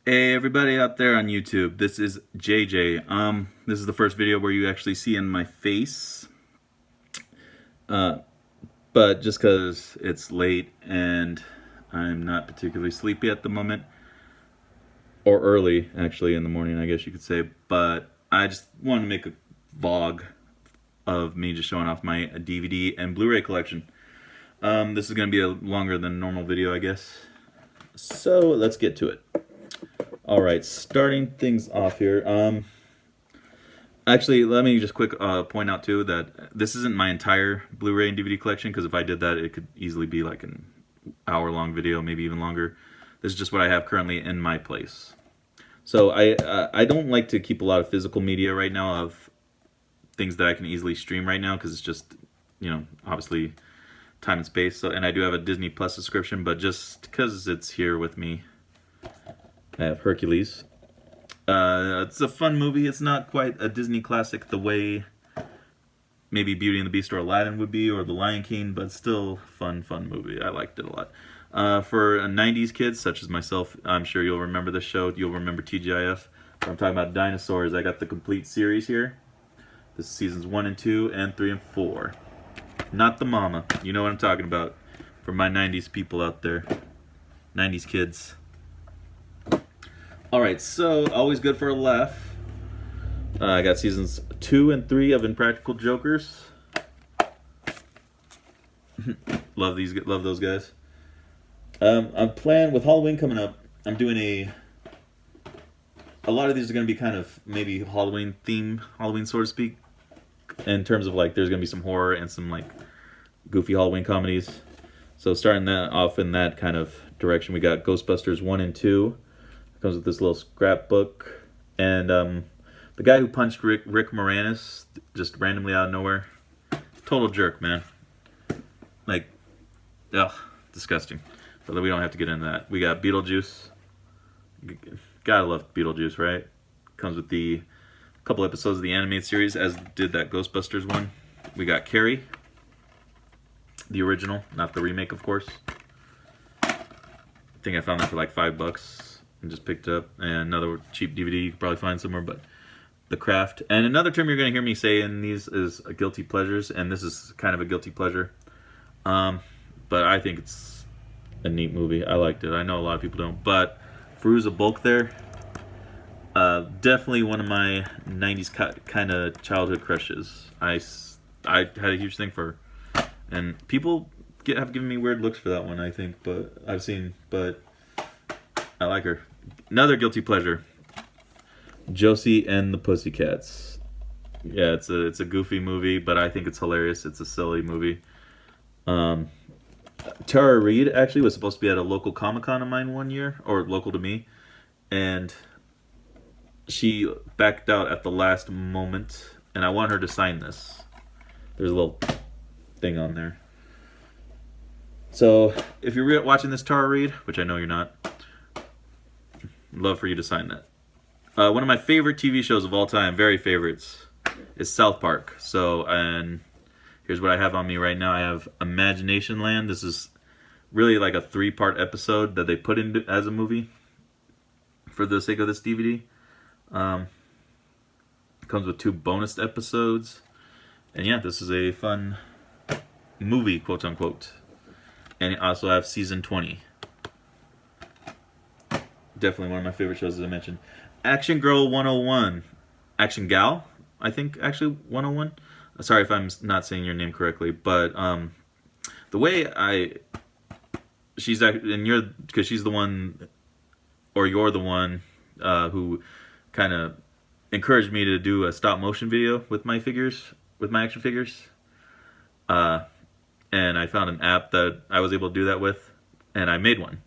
Hey everybody out there on YouTube, this is JJ. This is the first video where you actually see in my face. Uh, but just because it's late and I'm not particularly sleepy at the moment, or early actually in the morning, I guess you could say. But I just wanted to make a vlog of me just showing off my DVD and Blu-ray collection. This is going to be a longer than normal video, I guess. So let's get to it. All right, starting things off here. Actually, let me just quick point out too that this isn't my entire Blu-ray and DVD collection, because if I did that, it could easily be like an hour-long video, maybe even longer. This is just what I have currently in my place. So I don't like to keep a lot of physical media right now of things that I can easily stream right now, because it's just, you know, obviously time and space. So, and I do have a Disney Plus subscription, but just because it's here with me, I have Hercules. It's a fun movie. It's not quite a Disney classic the way maybe Beauty and the Beast or Aladdin would be, or The Lion King, but still fun movie. I liked it a lot. For 90s kids such as myself, I'm sure you'll remember this show. You'll remember TGIF. I'm talking about dinosaurs. I got the complete series here. This is seasons 1 and 2 and 3 and 4. Not the mama. You know what I'm talking about. For my 90s people out there. 90s kids. Alright, so always good for a laugh. I got seasons 2 and 3 of Impractical Jokers. Love those guys. I'm planning with Halloween coming up. I'm doing a lot of these are going to be kind of maybe Halloween theme, Halloween so to speak. In terms of like, there's going to be some horror and some like goofy Halloween comedies. So starting that off in that kind of direction, we got Ghostbusters 1 and 2. Comes with this little scrapbook, and the guy who punched Rick Moranis just randomly out of nowhere, total jerk, man. Like, ugh, disgusting. But we don't have to get into that. We got Beetlejuice. Gotta love Beetlejuice, right? Comes with the couple episodes of the animated series, as did that Ghostbusters one. We got Carrie, the original, not the remake, of course. I think I found that for like $5. And just picked up, and another cheap DVD you could probably find somewhere, but The Craft. And another term you're going to hear me say in these is guilty pleasures, and this is kind of a guilty pleasure. But I think it's a neat movie. I liked it. I know a lot of people don't, but Fairuza Balk there, definitely one of my 90s kind of childhood crushes. I had a huge thing for her, and people have given me weird looks for that one, I think, but I like her. Another guilty pleasure, Josie and the Pussycats. Yeah, it's a goofy movie, but I think it's hilarious. It's a silly movie. Tara Reid actually was supposed to be at a local Comic-Con of mine one year, or local to me, and she backed out at the last moment, and I want her to sign this. There's a little thing on there. So, if you're watching this, Tara Reid, which I know you're not, love for you to sign that. One of my favorite TV shows of all time, very favorites, is South Park. So, and here's what I have on me right now. I have Imagination Land. This is really like a 3-part episode that they put in as a movie for the sake of this DVD. It comes with 2 bonus episodes. And yeah, this is a fun movie, quote unquote. And I also have season 20. Definitely one of my favorite shows, as I mentioned. Action Girl 101. Action Gal, I think, actually, 101. Sorry if I'm not saying your name correctly, but the way she's, and because she's the one, or you're the one who kind of encouraged me to do a stop motion video with my figures, with my action figures. And I found an app that I was able to do that with, and I made one.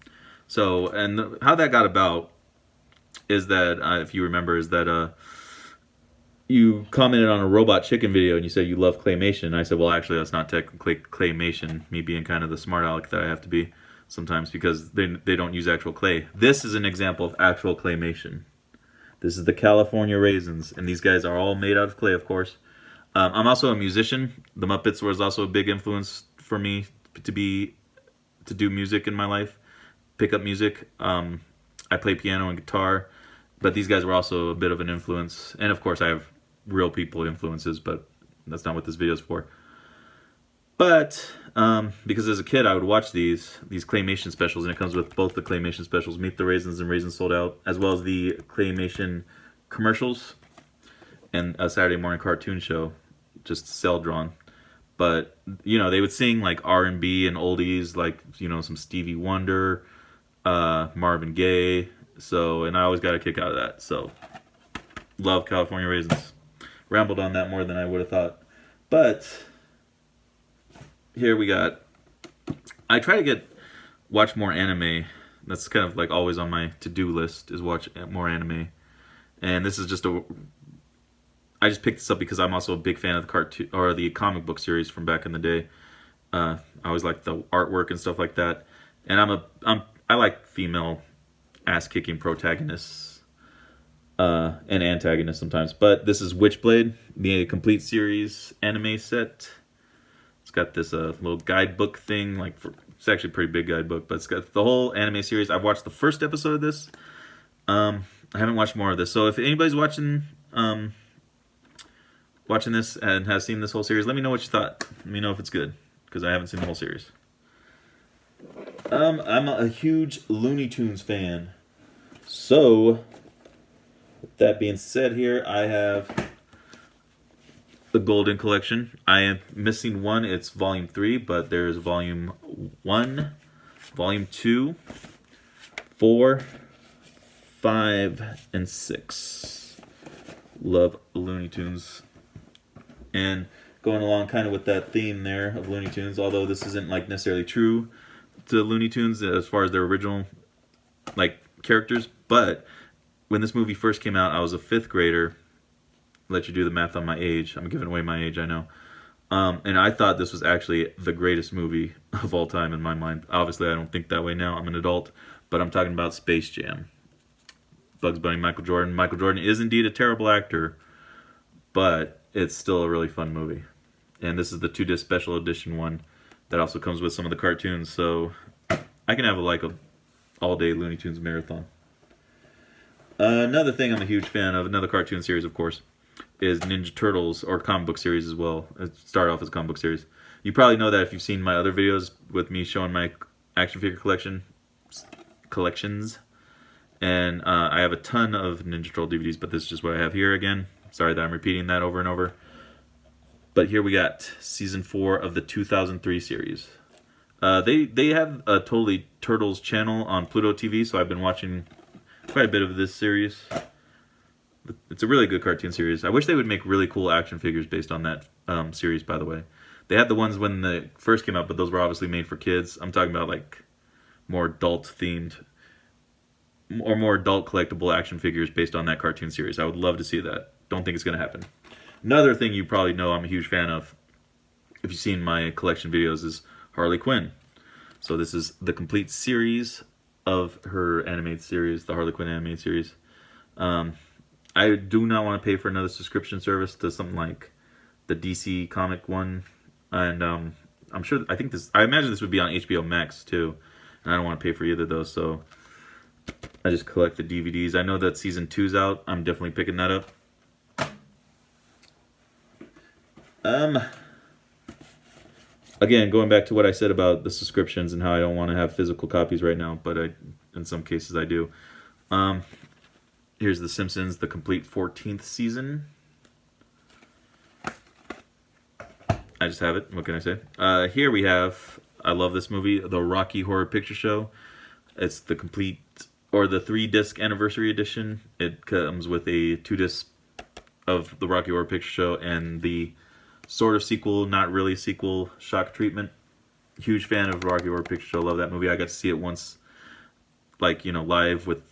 So, and how that got about is that, if you remember, is that you commented on a Robot Chicken video and you said you love claymation. And I said, well, actually, that's not technically claymation, me being kind of the smart aleck that I have to be sometimes, because they don't use actual clay. This is an example of actual claymation. This is the California Raisins, and these guys are all made out of clay, of course. I'm also a musician. The Muppets was also a big influence for me to do music in my life. Pick up music. I play piano and guitar, but these guys were also a bit of an influence. And of course, I have real people influences, but that's not what this video is for. But because as a kid I would watch these claymation specials, and it comes with both the claymation specials, Meet the Raisins and Raisins Sold Out, as well as the claymation commercials and a Saturday morning cartoon show, just cell drawn. But you know, they would sing like R&B and oldies, like, you know, some Stevie Wonder, Marvin Gaye. So, and I always got a kick out of that. So, love California Raisins. Rambled on that more than I would have thought, but here we got, I try to watch more anime. That's kind of like always on my to-do list, is watch more anime. And this is just I just picked this up because I'm also a big fan of the cartoon or the comic book series from back in the day. I always like the artwork and stuff like that. And I like female ass-kicking protagonists and antagonists sometimes. But this is Witchblade, the complete series anime set. It's got this little guidebook thing, it's actually a pretty big guidebook, but it's got the whole anime series. I've watched the first episode of this. I haven't watched more of this. So if anybody's watching this and has seen this whole series, let me know what you thought. Let me know if it's good, because I haven't seen the whole series. I'm a huge Looney Tunes fan. So, with that being said here, I have the Golden Collection. I am missing one. It's Volume 3, but there's Volume 1, Volume 2, 4, 5, and 6. Love Looney Tunes. And going along kind of with that theme there of Looney Tunes, although this isn't like necessarily true to Looney Tunes as far as their original like characters, but when this movie first came out, I was a 5th grader. Let you do the math on my age. I'm giving away my age, I know. And I thought this was actually the greatest movie of all time in my mind. Obviously, I don't think that way now. I'm an adult. But I'm talking about Space Jam. Bugs Bunny, Michael Jordan. Michael Jordan is indeed a terrible actor, but it's still a really fun movie. And this is the 2-disc special edition one that also comes with some of the cartoons. So I can have a all-day Looney Tunes marathon. Another thing I'm a huge fan of, another cartoon series, of course, is Ninja Turtles, or comic book series as well. It started off as a comic book series. You probably know that if you've seen my other videos with me showing my action figure collections. And I have a ton of Ninja Turtle DVDs, but this is just what I have here again. Sorry that I'm repeating that over and over. But here we got Season 4 of the 2003 series. They have a Totally Turtles channel on Pluto TV, so I've been watching quite a bit of this series. It's a really good cartoon series. I wish they would make really cool action figures based on that series, by the way. They had the ones when they first came out, but those were obviously made for kids. I'm talking about like more adult-themed or more adult collectible action figures based on that cartoon series. I would love to see that. Don't think it's going to happen. Another thing you probably know I'm a huge fan of, if you've seen my collection videos, is Harley Quinn. So this is the complete series of her animated series, the Harley Quinn animated series. I do not want to pay for another subscription service to something like the DC comic one, and I imagine this would be on HBO Max too, and I don't want to pay for either of those, so I just collect the DVDs. I know that Season 2's out. I'm definitely picking that up. Again, going back to what I said about the subscriptions and how I don't want to have physical copies right now, but in some cases I do. Here's The Simpsons, the complete 14th season. I just have it. What can I say? Here we have, I love this movie, the Rocky Horror Picture Show. It's the complete, or the 3-disc anniversary edition. It comes with a 2-disc of the Rocky Horror Picture Show and the sort of sequel, not really sequel, Shock Treatment. Huge fan of Rocky Horror Picture Show. Love that movie. I got to see it once, live with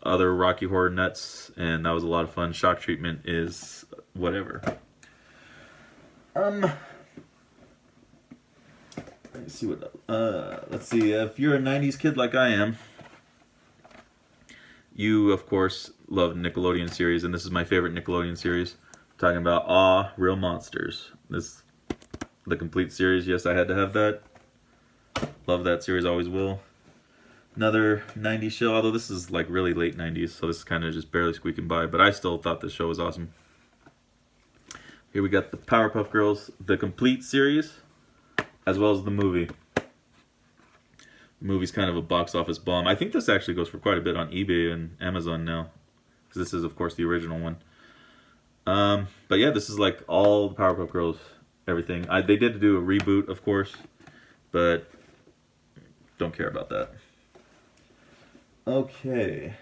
other Rocky Horror nuts, and that was a lot of fun. Shock Treatment is whatever. Let's see what. Let's see. If you're a '90s kid like I am, you of course love Nickelodeon series, and this is my favorite Nickelodeon series. Talking about Aw, Real Monsters. The complete series. Yes, I had to have that. Love that series. Always will. Another 90s show, although this is like really late 90s, so this is kind of just barely squeaking by, but I still thought this show was awesome. Here we got the Powerpuff Girls, the complete series, as well as the movie. The movie's kind of a box office bomb. I think this actually goes for quite a bit on eBay and Amazon now, because this is, of course, the original one. But yeah, this is like all the Powerpuff Girls, everything. They did do a reboot, of course, but don't care about that. Okay.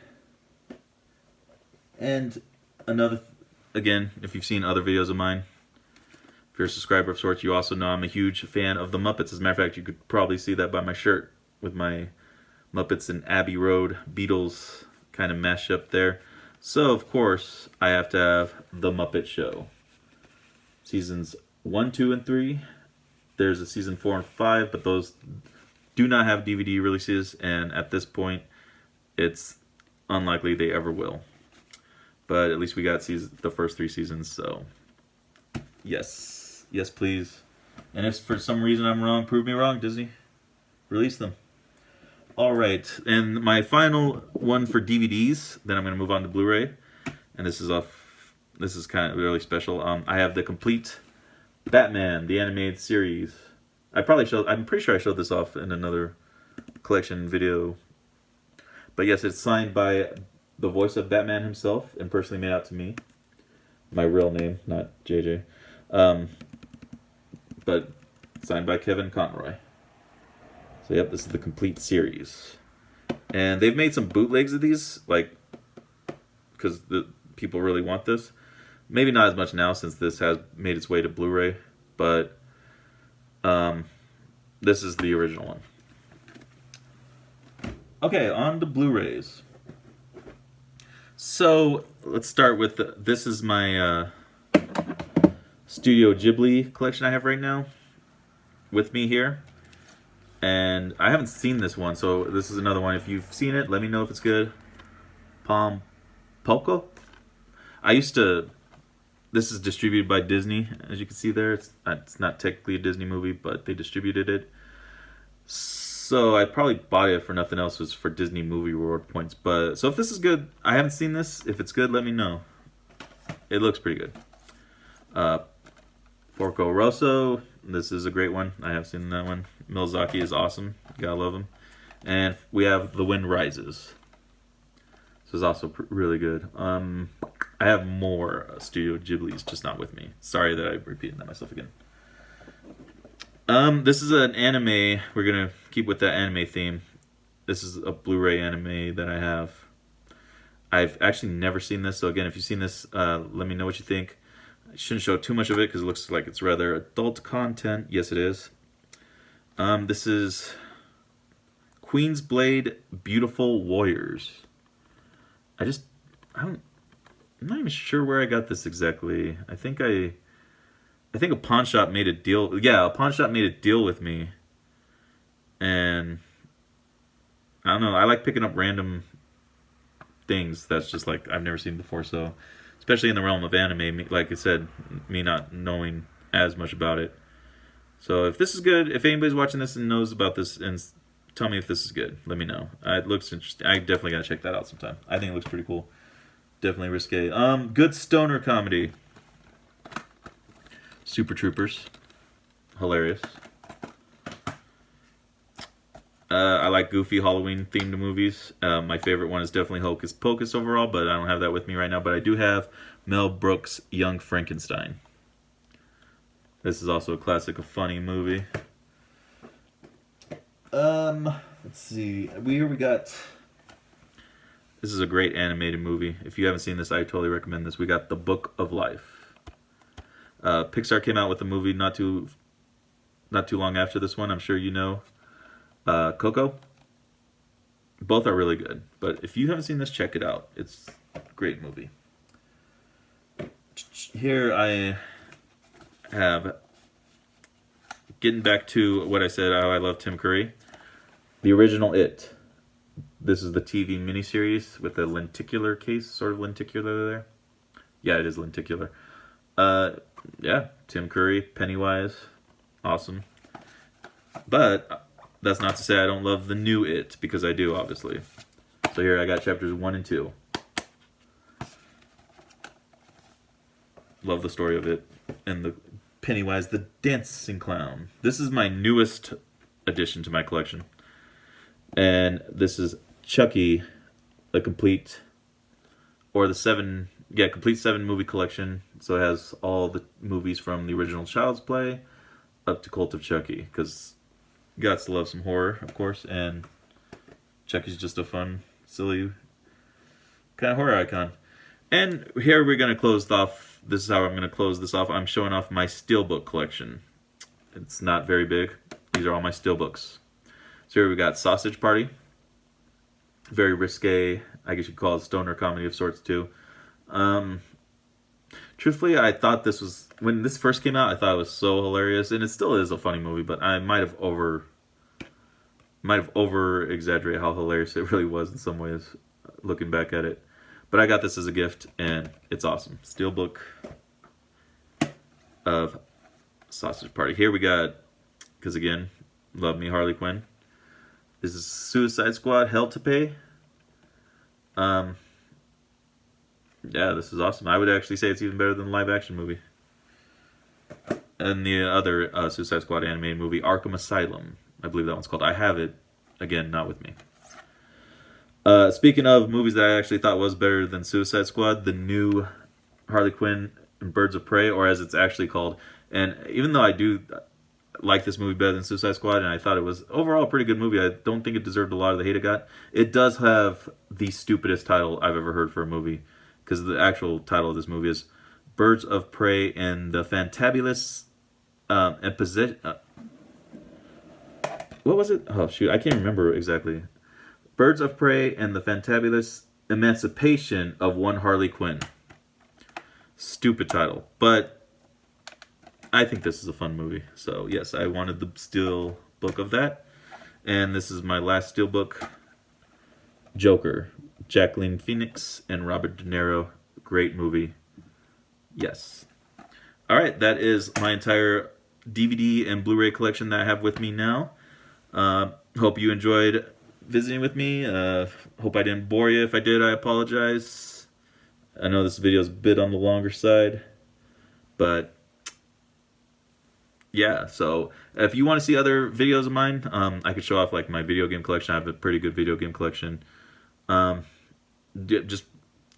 And another, again, if you've seen other videos of mine, if you're a subscriber of sorts, you also know I'm a huge fan of the Muppets. As a matter of fact, you could probably see that by my shirt with my Muppets and Abbey Road Beatles kind of mash up there. So, of course, I have to have The Muppet Show. Seasons 1, 2, and 3. There's a season 4 and 5, but those do not have DVD releases, and at this point, it's unlikely they ever will. But at least we got the first 3 seasons, so yes. Yes, please. And if for some reason I'm wrong, prove me wrong, Disney. Release them. Alright, and my final one for DVDs, then I'm going to move on to Blu-ray. And this is kind of really special. I have the complete Batman, the animated series. I'm pretty sure I showed this off in another collection video. But yes, it's signed by the voice of Batman himself and personally made out to me. My real name, not JJ. But signed by Kevin Conroy. So yep, this is the complete series. And they've made some bootlegs of these, like, because the people really want this. Maybe not as much now since this has made its way to Blu-ray, but this is the original one. Okay, on to Blu-rays. So let's start with this is my Studio Ghibli collection I have right now with me here. And I haven't seen this one, so this is another one. If you've seen it, let me know if it's good. Palm Poco? This is distributed by Disney, as you can see there. It's not technically a Disney movie, but they distributed it. So I probably bought it for nothing else, was for Disney movie reward points. But so if this is good, I haven't seen this. If it's good, let me know. It looks pretty good. Porco Rosso. This is a great one. I have seen that one. Miyazaki is awesome. Gotta love him. And we have The Wind Rises. This is also really good. I have more Studio Ghiblis, just not with me. Sorry that I repeated that myself again. This is an anime. We're gonna keep with that anime theme. This is a Blu-ray anime that I have. I've actually never seen this, so again, if you've seen this, let me know what you think. I shouldn't show too much of it because it looks like it's rather adult content. Yes, it is. This is Queensblade Beautiful Warriors. I'm not even sure where I got this exactly. I think a pawn shop made a deal. Yeah, a pawn shop made a deal with me. And I don't know, I like picking up random things that's just like I've never seen before, so especially in the realm of anime, like I said, me not knowing as much about it. So if this is good, if anybody's watching this and knows about this, and tell me if this is good, let me know. It looks interesting. I definitely gotta check that out sometime. I think it looks pretty cool. Definitely risque. Good stoner comedy. Super Troopers. Hilarious. I like goofy Halloween themed movies. My favorite one is definitely Hocus Pocus overall, but I don't have that with me right now. But I do have Mel Brooks' Young Frankenstein. This is also a classic, a funny movie. Let's see. We got... This is a great animated movie. If you haven't seen this, I totally recommend this. We got The Book of Life. Pixar came out with a movie not too long after this one. I'm sure you know. Coco. Both are really good. But if you haven't seen this, check it out. It's a great movie. Here I have, getting back to what I said, how I love Tim Curry. The original It. This is the TV miniseries with a lenticular case, sort of lenticular there. Yeah, it is lenticular. Yeah, Tim Curry, Pennywise, awesome. But that's not to say I don't love the new It, because I do, obviously. So here I got chapters 1 and 2. Love the story of it. And the Pennywise the Dancing Clown. This is my newest addition to my collection. And this is Chucky, the complete, or the complete 7 movie collection. So it has all the movies from the original Child's Play up to Cult of Chucky, because you got to love some horror, of course, and Chucky's just a fun, silly kind of horror icon. And here we're going to close off, this is how I'm going to close this off. I'm showing off my Steelbook collection. It's not very big. These are all my Steelbooks. So here we got Sausage Party. Very risque, I guess you'd call it stoner comedy of sorts too. Truthfully, I thought this was, when this first came out, I thought it was so hilarious, and it still is a funny movie, but I might have over exaggerated how hilarious it really was in some ways, looking back at it. But I got this as a gift, and it's awesome. Steelbook of Sausage Party. Here we got, because again, love me Harley Quinn. This is Suicide Squad, Hell to Pay. Yeah, this is awesome. I would actually say it's even better than the live-action movie. And the other Suicide Squad animated movie, Arkham Asylum. I believe that one's called. I have it. Again, not with me. Speaking of movies that I actually thought was better than Suicide Squad, the new Harley Quinn and Birds of Prey, or as it's actually called. And even though I do like this movie better than Suicide Squad, and I thought it was overall a pretty good movie, I don't think it deserved a lot of the hate it got. It does have the stupidest title I've ever heard for a movie, because the actual title of this movie is Birds of Prey and the Fantabulous what was it? Oh shoot, I can't remember exactly. Birds of Prey and the Fantabulous Emancipation of One Harley Quinn. Stupid title, but I think this is a fun movie. So yes, I wanted the steel book of that, and this is my last steel book. Joker, Jacqueline Phoenix and Robert De Niro. Great movie. Yes. All right, that is my entire DVD and Blu-ray collection that I have with me now. Hope you enjoyed visiting with me. Hope I didn't bore you. If I did, I apologize. I know this video is a bit on the longer side, but yeah, so if you want to see other videos of mine, I could show off like my video game collection. I have a pretty good video game collection. Just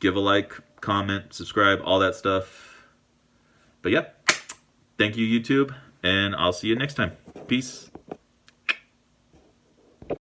give a like, comment, subscribe, all that stuff. But yep, thank you YouTube, and I'll see you next time. Peace.